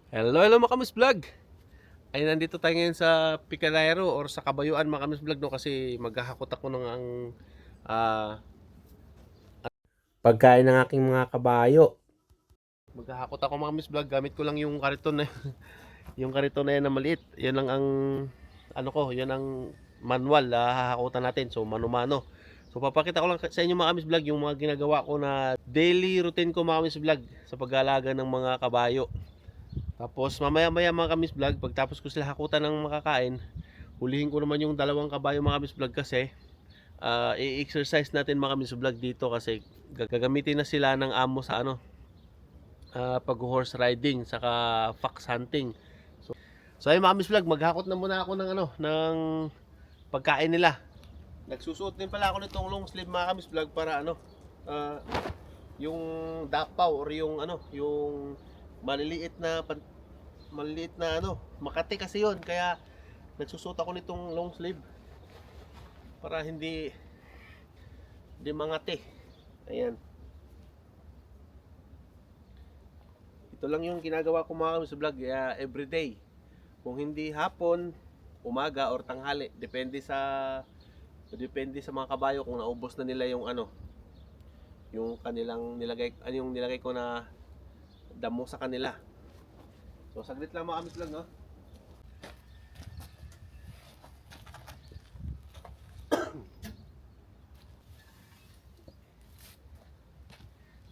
Hello mga Kamis Vlog! Ay nandito tayo ngayon sa Picadero or sa Kabayuan mga Kamis Vlog, no? Kasi maghahakot ako ng ah, pagkain ng aking mga kabayo. Maghahakot ako mga Kamis Vlog, gamit ko lang yung kariton na yung kariton na yan na maliit. Yan lang ang yan ang manual hahakutan natin. So mano-mano. So papakita ko lang sa inyo mga Kamis Vlog yung mga ginagawa ko na daily routine ko mga Kamis Vlog sa pag-aalaga ng mga kabayo. Tapos mamaya-maya mga kamis vlog, pagtapos ko sila hakutan ng makakain, hulihin ko naman yung dalawang kabayo mga kamis vlog kasi i-exercise natin mga kamis vlog dito kasi gagamitin na sila ng amo sa pag horse riding saka fox hunting. So ayun mga kamis vlog, maghakot na muna ako ng pagkain nila. Nagsusuot din pala ako nitong long sleeve mga kamis vlog para ah, yung dapaw or yung maliliit na Makati kasi yon, kaya nagsusuot ako nitong long sleeve para hindi mangati. Ayan, ito lang yung ginagawa ko mga sa vlog everyday, kung hindi hapon, umaga or tanghali, depende sa mga kabayo kung naubos na nila yung kanilang nilagay ko na damo sa kanila. So saglit lang mga kamis vlog, no?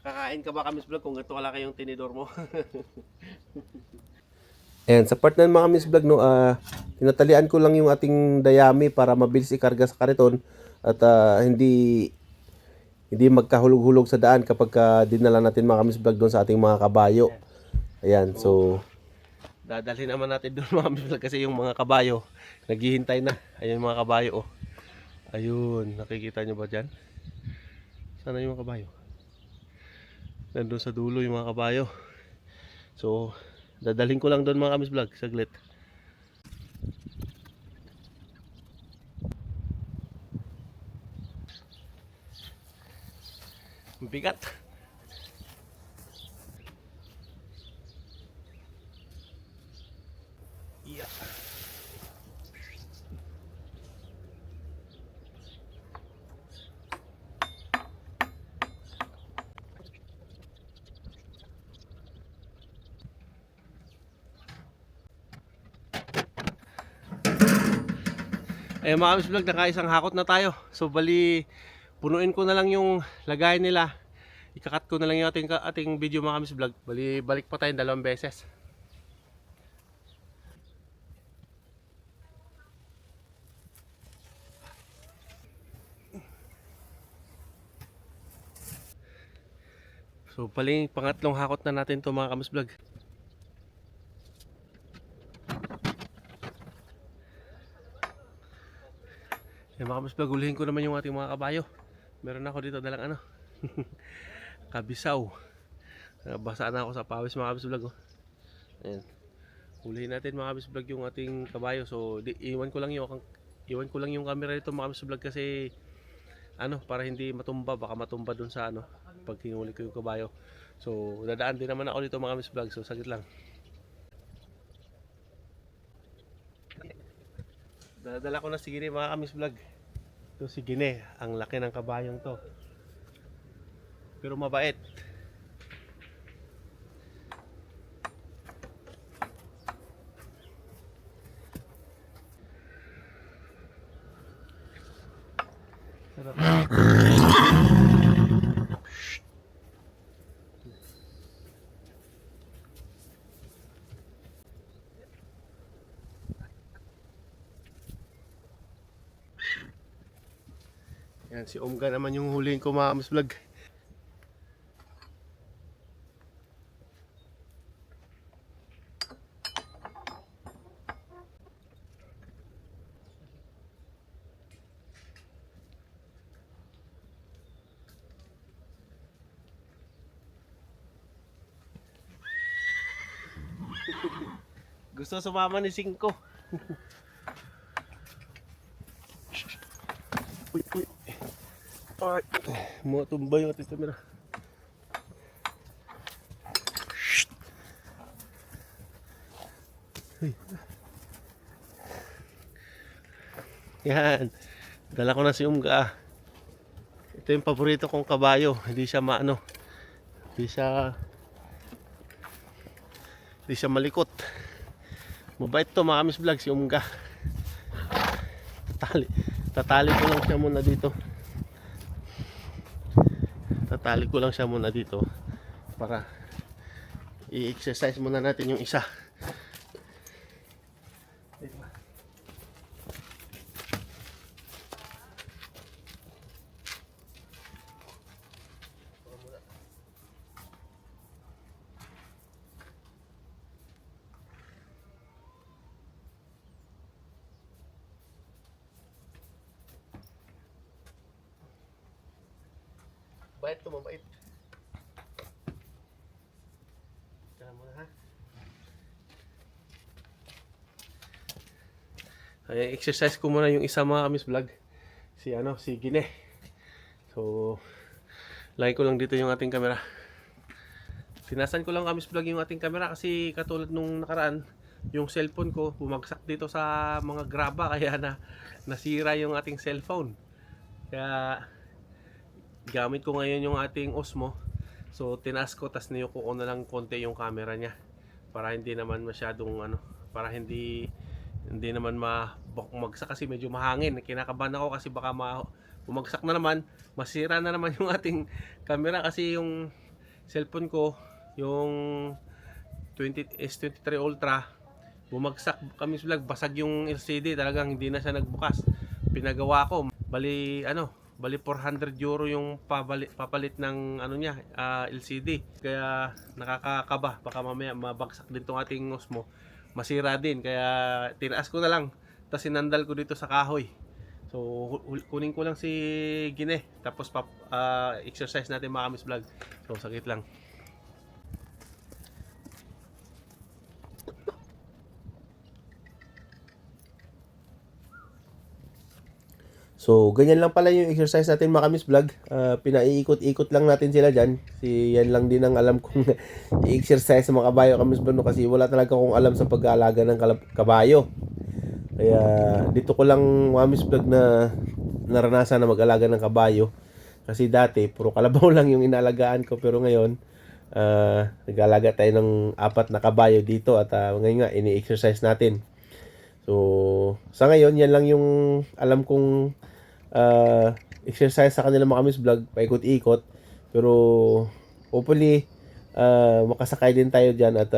Kakain ka ba kamis vlog kung ganito wala kayong tinidor mo? And sa part ng mga Miss Vlog, no, tinatalian ko lang yung ating dayami para mabilis ikarga sa kariton at hindi magkahulog-hulog sa daan kapag dinala natin mga Miss Vlog doon sa ating mga kabayo. Ayan, so dadalhin naman natin doon mga Miss Vlog kasi yung mga kabayo naghihintay na. Ayun mga kabayo, oh. Ayun, nakikita nyo ba dyan? Sana yung mga kabayo? Nandun sa dulo yung mga kabayo. So dadalhin ko lang doon mga Kamis Vlog, saglit. Bigat. Yeah. Mga Kamis Vlog, nakaisang hakot na tayo. So bali, punuin ko na lang yung lagay nila. Ikakat ko na lang yung ating video mga Kamis Vlog. Bali, balik pa tayo 2 beses. So paling pangatlong hakot na natin to mga Kamis Vlog. Mga Kamis Vlog, ulihin ko naman yung ating mga kabayo. Meron ako dito dalang kabisaw. Basa na ako sa pawis mga Kamis Vlog, oh. Ayan. Hulihin natin mga Kamis Vlog yung ating kabayo. So iwan ko lang yung camera nito mga Kamis Vlog kasi para hindi matumba, baka matumba dun sa pag hinuli ko yung kabayo. So dadaan din naman ako dito mga Kamis Vlog. So saglit lang. Dadala ko na si Gine mga Kamis Vlog. Ito si Gine, ang laki ng kabayong to. Pero mabait. Sarap. Yan, si Omga naman yung huliin ko mga Kamis Vlog. Gusto sumama ni Singko. Uy, uy. Ay, mo tumba yung ating camera. Yan. Dala ko na si Umga. Ito yung paborito kong kabayo. Hindi siya maano. Hindi siya malikot. Mabait to mga Kamis Vlog si Umga. Tatali ko lang siya muna dito. Tatali ko lang siya muna dito para i-exercise muna natin yung isa. Mabait to, mabait. Tara muna ha. Ay, exercise ko muna yung isa mga Kamis Vlog. Si Gine. So, lagay ko lang dito yung ating camera. Sinasan ko lang Kamis Vlog yung ating camera kasi katulad nung nakaraan, yung cellphone ko bumagsak dito sa mga graba kaya nasira yung ating cellphone. Kaya gamit ko ngayon yung ating Osmo. So tinaas ko, tas niyuko ko na lang konti yung camera niya para hindi naman masyadong para hindi naman bumagsak kasi medyo mahangin. Kinakabahan ako kasi baka bumagsak na naman, masira na naman yung ating camera kasi yung cellphone ko, yung S23 Ultra, bumagsak Kamis Vlog, basag yung LCD, talagang hindi na siya nagbukas. Pinagawa ko, bali 400 euro yung papalit ng niya, LCD. Kaya nakakakaba, baka mamaya mabagsak din tong ating Osmo, masira din. Kaya tinaas ko na lang, tapos sinandal ko dito sa kahoy. So kunin ko lang si Gine, tapos exercise natin mga Kamis Vlog. So sakit lang. So, ganyan lang pala yung exercise natin mga Kamis Vlog. Pinaiikot-ikot lang natin sila dyan. Yan lang din ang alam kong i-exercise sa mga kabayo Kamis Vlog, no? Kasi wala talaga akong alam sa pag-aalaga ng kabayo. Kaya dito ko lang mga Kamis Vlog na naranasan na mag-alaga ng kabayo. Kasi dati, puro kalabaw lang yung inalagaan ko. Pero ngayon, nag-alaga tayo ng 4 na kabayo dito. At ngayon nga, ini-exercise natin. So, sa ngayon, yan lang yung alam kong exercise sa kanila mga Kamis Vlog, paikot-ikot. Pero hopefully makasakay din tayo dyan at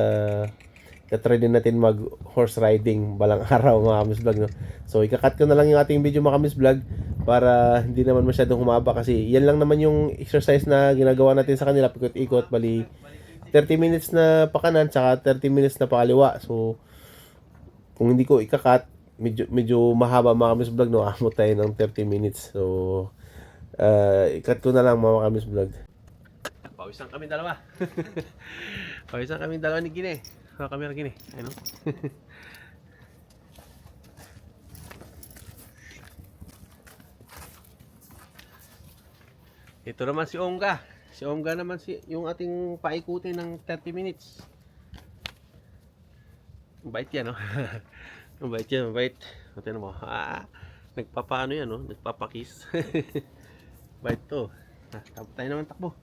katry din natin mag horse riding balang araw mga Kamis Vlog, no? So ikakat ko na lang yung ating video mga Kamis Vlog para hindi naman masyadong humaba kasi yan lang naman yung exercise na ginagawa natin sa kanila, paikot-ikot. Bali 30 minutes na pakanan tsaka 30 minutes na pakaliwa. So kung hindi ko ikakat, medyo mahaba mga Kamis Vlog, no? Amo tayo ng 30 minutes. So ikat ko na lang mga Kamis Vlog. Pawisan kami dalawa. Pawisan kami dalawa ni Gine. Kami na Gine. Ano? Ito naman si Omga. Si Omga naman yung ating paikutin ng 30 minutes. Mabait yan, no? Mabait yan, mabait. Tignan mo. Nagpapaano yan, no? Nagpapakiss. Mabait to. Tapos tayo naman takbo.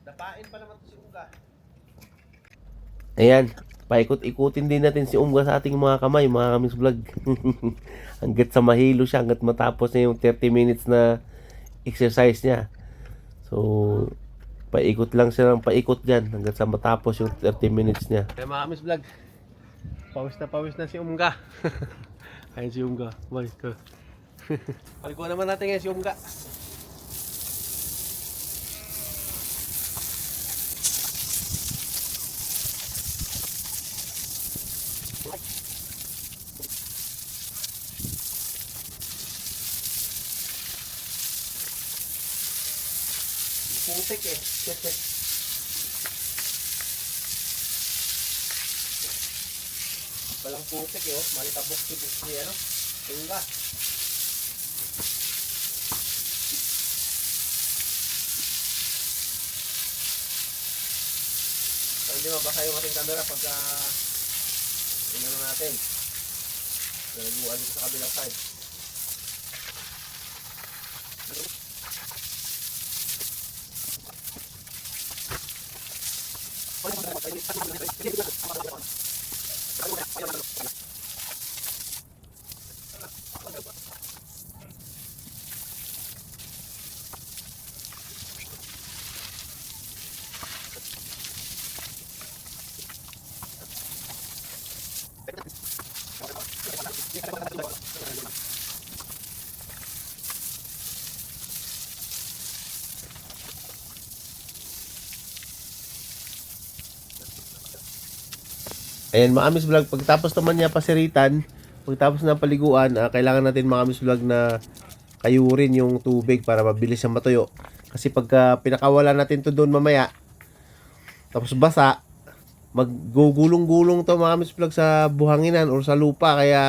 Dapain pa naman to si Umga. Ayan, paikot-ikutin din natin si Umga sa ating mga kamay, mga Kamis Vlog. Hanggat sa mahilo siya, hanggat matapos na yung 30 minutes na exercise niya. So, paikot lang siya ng paikot dyan hanggat sa matapos yung 30 minutes niya. Kaya mga Kamis Vlog, pawis na si Umga. Ayun si Umga. Palikuan naman natin ngayon si Umga. Putik eh. Walang putik eh, oh. Malitabok si ano, tingga. So, hindi mabasa yung ating camera pagka tingnan natin. Naliguan dito sa kabilang side. Ayan, mga Amis Vlog, pagtapos naman niya pasiritan, pagtapos ng paliguan, kailangan natin mga Amis Vlog na kayurin yung tubig para mabilis siyang matuyo. Kasi pagka pinakawala natin to doon mamaya, tapos basa, maggugulong-gulong to mga Amis Vlog sa buhanginan or sa lupa, kaya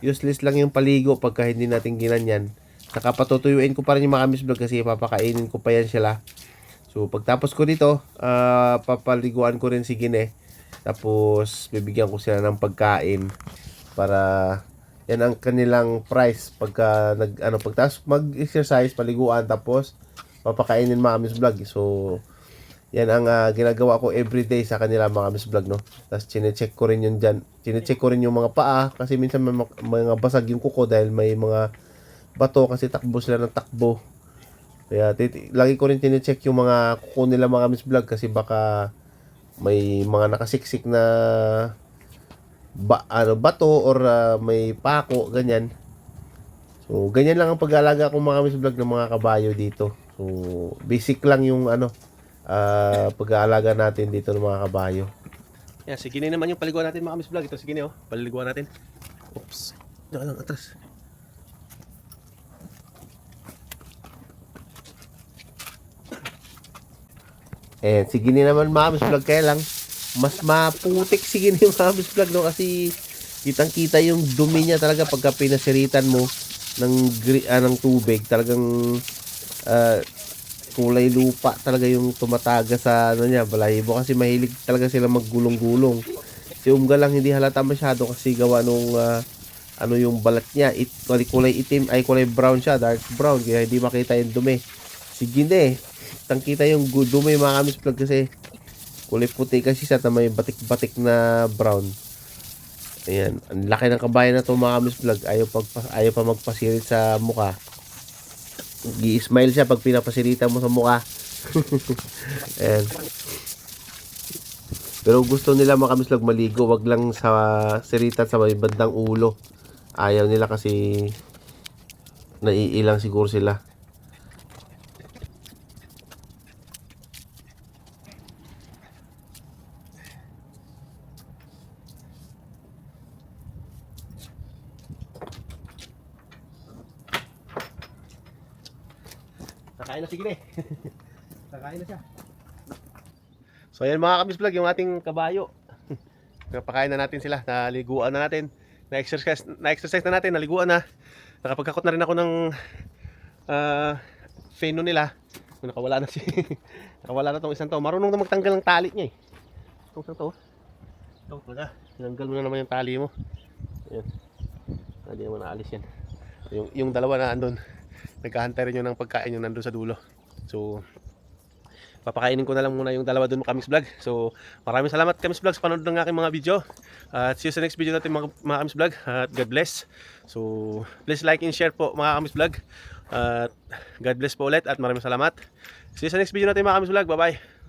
useless lang yung paligo pagka hindi natin ginanyan. Saka patutuyuin ko pa rin yung mga Amis Vlog kasi papakainin ko pa yan sila. So pagtapos ko dito, papaliguan ko rin si Gine. Tapos bibigyan ko sila ng pagkain para yan ang kanilang price pagka pagtapos mag-exercise, paliguan, tapos papakainin mga Miss Vlog. So yan ang ginagawa ko everyday sa kanila mga Miss Vlog, no. Tapos chine-check ko rin yun diyan. Chine-check ko rin yung mga paa kasi minsan may mga basag yung kuko dahil may mga bato kasi takbo sila ng takbo. Kaya lagi ko rin chine-check yung mga kuko nila mga Miss Vlog kasi baka may mga nakasiksik na bato or may pako, ganyan. So ganyan lang ang pag-aalaga ko mga Miss Vlog ng mga kabayo dito. So basic lang yung pag-aalaga natin dito ng mga kabayo. Yan, sige na naman yung paliguan natin mga Miss Vlog. Ito sige na, oh, paliguan natin. Oops, diyan lang atras. Sige ni naman mga Miss Vlog, kaya lang mas maputik sige ni mga Miss Vlog, no, kasi kitang kita yung dumi niya talaga pagka pinasiritan mo ng tubig, talagang kulay lupa talaga yung tumataga sa niya, balahibo, kasi mahilig talaga sila maggulong-gulong. Si Umga lang hindi halata masyado kasi gawa nung yung balat niya, kulay itim, ay kulay brown siya, dark brown, kaya hindi makita yung dumi. Sige na tangkita yung dumi mga Miss Vlog kasi kulay puti kasi siya, may batik-batik na brown. Ayan, ang laki ng kabayan na to mga Miss Vlog. Ayaw pa magpasirit sa mukha. Gi-smile siya pag pinapasirita mo sa mukha. Ayan. Pero gusto nila mga Miss Vlog maligo, wag lang sa siritan sa may bandang ulo. Ayaw nila kasi naiilang siguro sila. Nakain na, sige na. Nakain na siya. So ayan mga Kamis Vlog, yung ating kabayo. Napakain na natin sila, naliguan na natin, na-exercise na natin, naliguan na. Nakapagkakot na rin ako ng feno nila. Nakawala na nakawala na tong isang to. Marunong na magtanggal ng tali niya eh. Itong isang to. Ito talaga, tinanggal mo na naman yung tali mo. Ayan. Hindi naman naalis yan. Yung dalawa na andun, naghahantay rin yun ng pagkain yung nandun sa dulo. So papakainin ko na lang muna yung dalawa dun Kamis Vlog. So maraming salamat Kamis Vlog sa panonood ng aking mga video. At see you sa next video natin mga Kamis Vlog. At God bless. So please like and share po mga Kamis Vlog. At God bless po ulit at maraming salamat. See you sa next video natin mga Kamis Vlog. Bye bye.